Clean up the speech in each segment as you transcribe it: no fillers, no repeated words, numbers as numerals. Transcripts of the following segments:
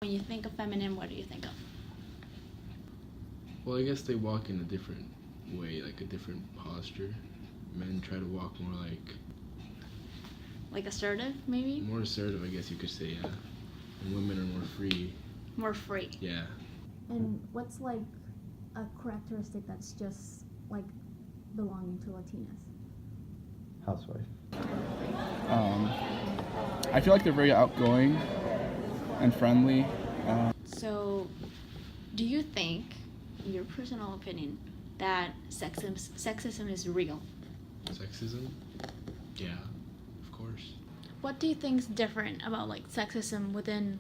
When you think of feminine, what do you think of? Well, I guess they walk in a different way, like a different posture. Men try to walk more like assertive, maybe? more assertive, I guess you could say, yeah. And women are more free. More free. Yeah. And what's like a characteristic that's just like belonging to Latinas? Housewife. I feel like they're very outgoing and friendly. So, do you think, in your personal opinion, that sexism is real? Sexism? Yeah, of course. What do you think is different about like sexism within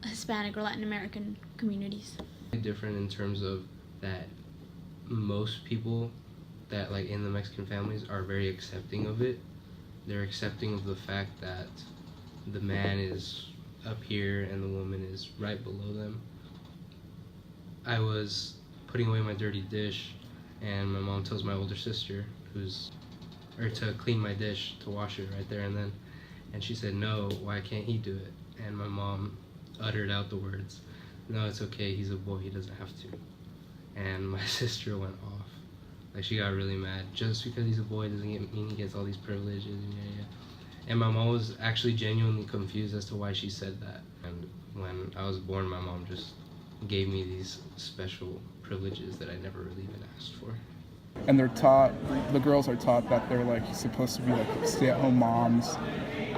Hispanic or Latin American communities? Different in terms of that most people that like in the Mexican families are very accepting of it. They're accepting of the fact that the man is up here and the woman is right below them. I was putting away my dirty dish and my mom tells my older sister to clean my dish, to wash it right there and then, and she said, "No, why can't he do it?" And my mom uttered out the words, "No, it's okay, he's a boy, he doesn't have to." And my sister went off. Like, she got really mad. Just because he's a boy doesn't mean he gets all these privileges. Yeah. And my mom was actually genuinely confused as to why she said that. And when I was born, my mom just gave me these special privileges that I never really even asked for. And they're taught, the girls are taught that they're like supposed to be like stay-at-home moms,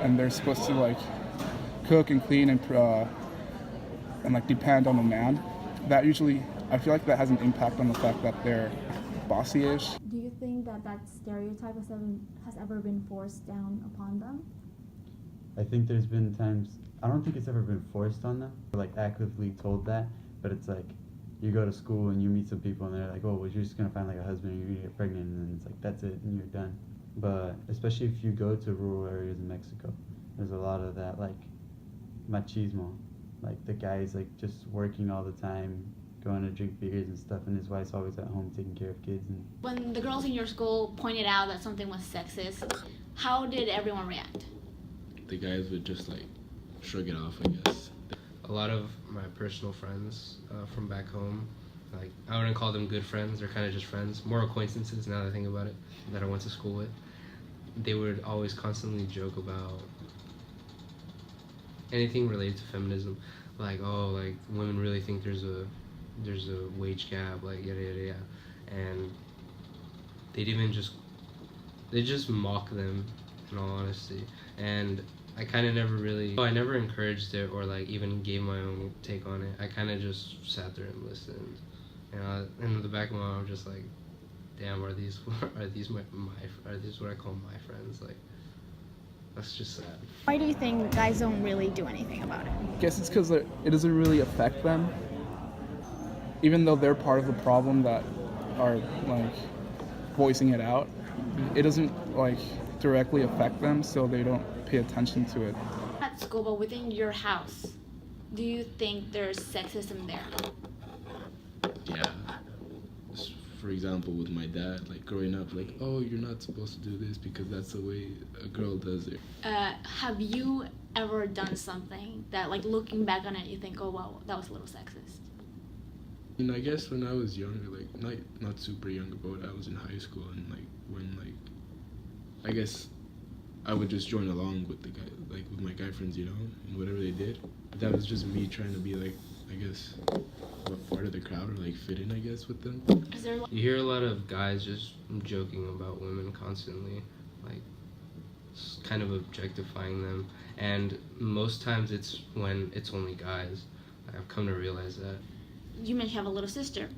and they're supposed to like cook and clean and like depend on the man. That usually, I feel like that has an impact on the fact that they're bossy-ish. Do you think that stereotype has ever been forced down upon them? I think there's been times, I don't think it's ever been forced on them, like actively told that, but it's like you go to school and you meet some people and they're like, oh, well, you're just gonna find like a husband and you're gonna get pregnant, and then it's like, that's it, and you're done. But especially if you go to rural areas in Mexico, there's a lot of that like machismo, like the guy's like just working all the time, going to drink beers and stuff, and his wife's always at home taking care of kids. And When the girls in your school pointed out that something was sexist, how did everyone react? The guys would just like shrug it off, I guess. A lot of my personal friends from back home, like, I wouldn't call them good friends, they're kind of just friends, more acquaintances now that I think about it, that I went to school with. They would always constantly joke about anything related to feminism, like, oh, like, women really think there's a wage gap, like, yada yada yada, and they just mock them, in all honesty. And I kind of I never encouraged it or like even gave my own take on it. I kind of just sat there and listened. And in the back of my mind, I'm just like, damn, are these what I call my friends? Like, that's just sad. Why do you think guys don't really do anything about it? I guess it's because it doesn't really affect them, even though they're part of the problem that are like voicing it out. It doesn't like directly affect them, so they don't pay attention to it. At school, but within your house, do you think there's sexism there? Yeah. Just for example, with my dad, like growing up, like, oh, you're not supposed to do this because that's the way a girl does it. Have you ever done something that, like, looking back on it, you think, oh, wow, that was a little sexist? And I guess when I was younger, like not super young, but I was in high school, and like when like I guess I would just join along with the guy, like with my guy friends, you know, and whatever they did. That was just me trying to be like, I guess, part of the crowd or like fit in, I guess, with them. Is there You hear a lot of guys just joking about women constantly, like kind of objectifying them, and most times it's when it's only guys. I've come to realize that. You mentioned you have a little sister.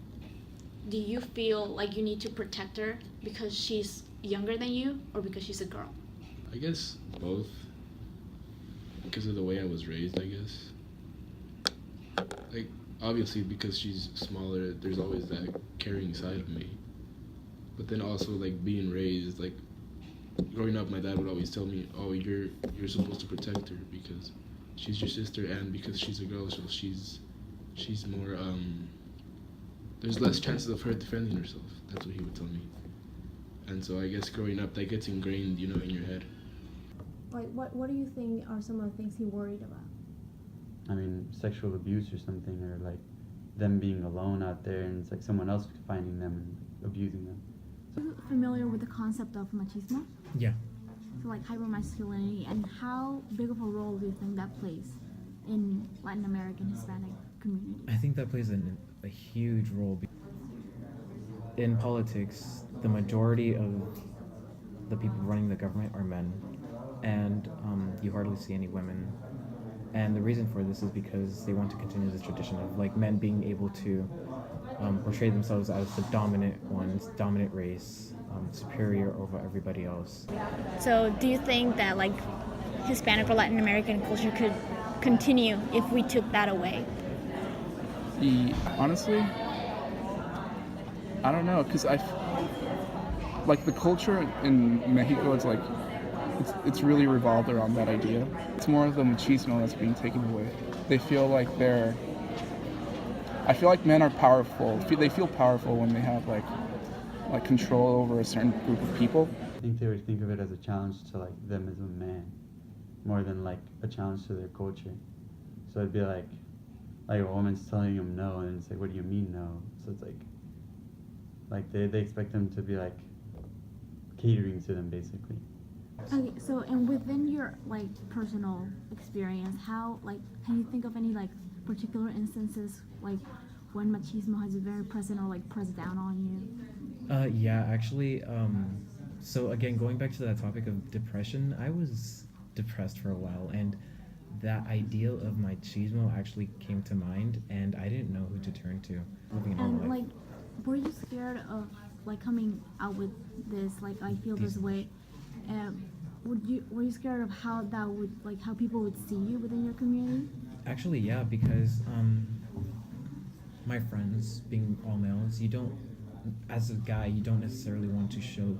Do you feel like you need to protect her because she's younger than you or because she's a girl? I guess both, because of the way I was raised, I guess. Like, obviously because she's smaller, there's always that caring side of me. But then also, like, being raised, like, growing up, my dad would always tell me, oh, you're supposed to protect her because she's your sister, and because she's a girl, so she's more, there's less chances of her defending herself. That's what he would tell me. And so I guess growing up, that gets ingrained, you know, in your head. Like, what do you think are some of the things he worried about? I mean, sexual abuse or something, or like them being alone out there and it's like someone else finding them and abusing them. Are you familiar with the concept of machismo? Yeah. So like hypermasculinity, and how big of a role do you think that plays in Latin American Hispanic community? I think that plays a huge role. In politics, the majority of the people running the government are men, and you hardly see any women. And the reason for this is because they want to continue this tradition of like men being able to portray themselves as the dominant ones, dominant race, superior over everybody else. So do you think that like Hispanic or Latin American culture could continue if we took that away? Honestly, I don't know, because like the culture in Mexico, it's like it's really revolved around that idea. It's more of the machismo that's being taken away. They feel like I feel like men are powerful. They feel powerful when they have like control over a certain group of people. I think they would think of it as a challenge to like them as a man, more than like a challenge to their culture. So it'd be like a woman's telling them no, and it's like, what do you mean no? So it's like they expect them to be like catering to them basically. Okay, so and within your like personal experience, how like can you think of any like particular instances like when machismo has been very present or like pressed down on you? Yeah, actually, so again, going back to that topic of depression, I was depressed for a while, and that ideal of machismo actually came to mind, and I didn't know who to turn to. Living a normal And life. like, were you scared of like coming out with this? Like, I feel this way. Were you scared of how that would like how people would see you within your community? Actually, yeah, because my friends, being all males, you don't, as a guy, you don't necessarily want to show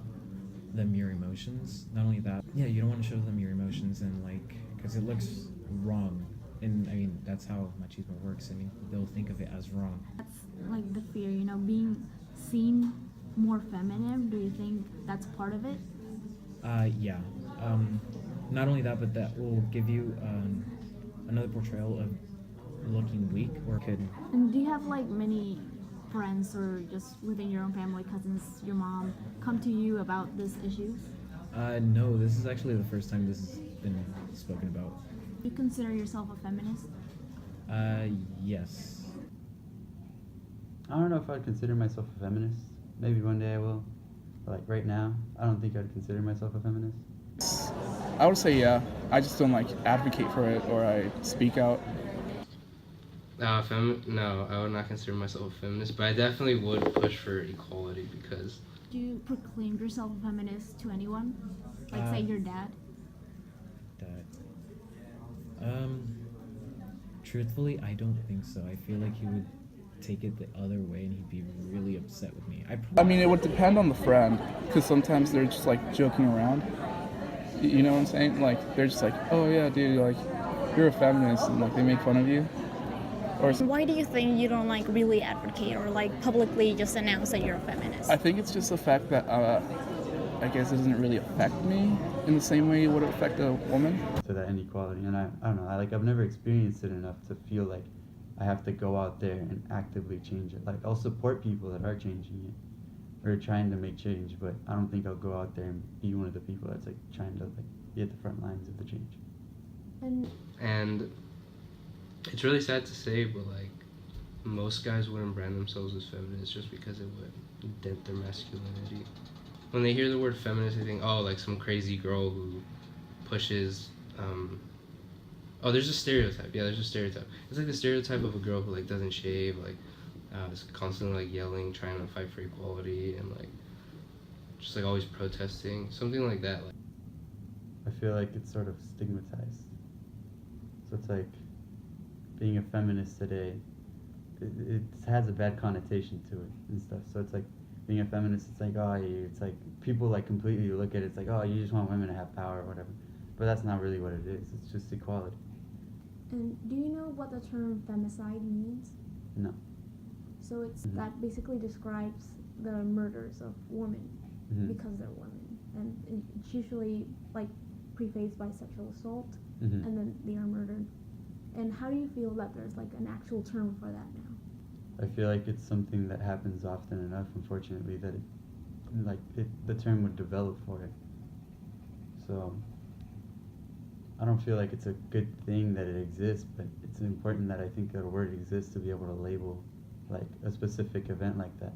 them your emotions. Not only that, yeah, you don't want to show them your emotions, and like, because it looks wrong. And I mean, that's how machismo works. I mean, they'll think of it as wrong. That's like the fear, you know, being seen more feminine. Do you think that's part of it? Yeah. Not only that, but that will give you another portrayal of looking weak or kid. And do you have like many friends or just within your own family, cousins, your mom, come to you about these issues? No, this is actually the first time this has been spoken about. Do you consider yourself a feminist? Yes. I don't know if I'd consider myself a feminist. Maybe one day I will. But like right now, I don't think I'd consider myself a feminist. I would say yeah. I just don't like advocate for it or I speak out. No, I would not consider myself a feminist, but I definitely would push for equality because. Do you proclaim yourself a feminist to anyone? Like say your dad? Truthfully, I don't think so. I feel like he would take it the other way and he'd be really upset with me. I mean, it would depend on the friend, because sometimes they're just like joking around. You know what I'm saying? Like they're just like, oh yeah, dude, like you're a feminist, and like they make fun of you. Or Why do you think you don't like really advocate or like publicly just announce that you're a feminist? I think it's just the fact that I guess it doesn't really affect me in the same way it would affect a woman. To that inequality, and I don't know. I've never experienced it enough to feel like I have to go out there and actively change it. Like I'll support people that are changing it or trying to make change, but I don't think I'll go out there and be one of the people that's like trying to like be at the front lines of the change. And it's really sad to say, but like most guys wouldn't brand themselves as feminists just because it would dent their masculinity. When they hear the word feminist, they think, oh, like some crazy girl who pushes. Oh, there's a stereotype. Yeah, there's a stereotype. It's like the stereotype of a girl who like doesn't shave, like is constantly like yelling, trying to fight for equality, and like just like always protesting, something like that. Like, I feel like it's sort of stigmatized. So it's like being a feminist today, it has a bad connotation to it and stuff. So it's like being a feminist, it's like, oh, it's like people like completely look at it, it's like, oh, you just want women to have power or whatever. But that's not really what it is. It's just equality. And do you know what the term femicide means? No. So it's that basically describes the murders of women because they're women, and it's usually like prefaced by sexual assault, and then they are murdered. And how do you feel that there's like an actual term for that now? I feel like it's something that happens often enough, unfortunately, that the term would develop for it. So I don't feel like it's a good thing that it exists, but it's important that I think that a word exists to be able to label like a specific event like that.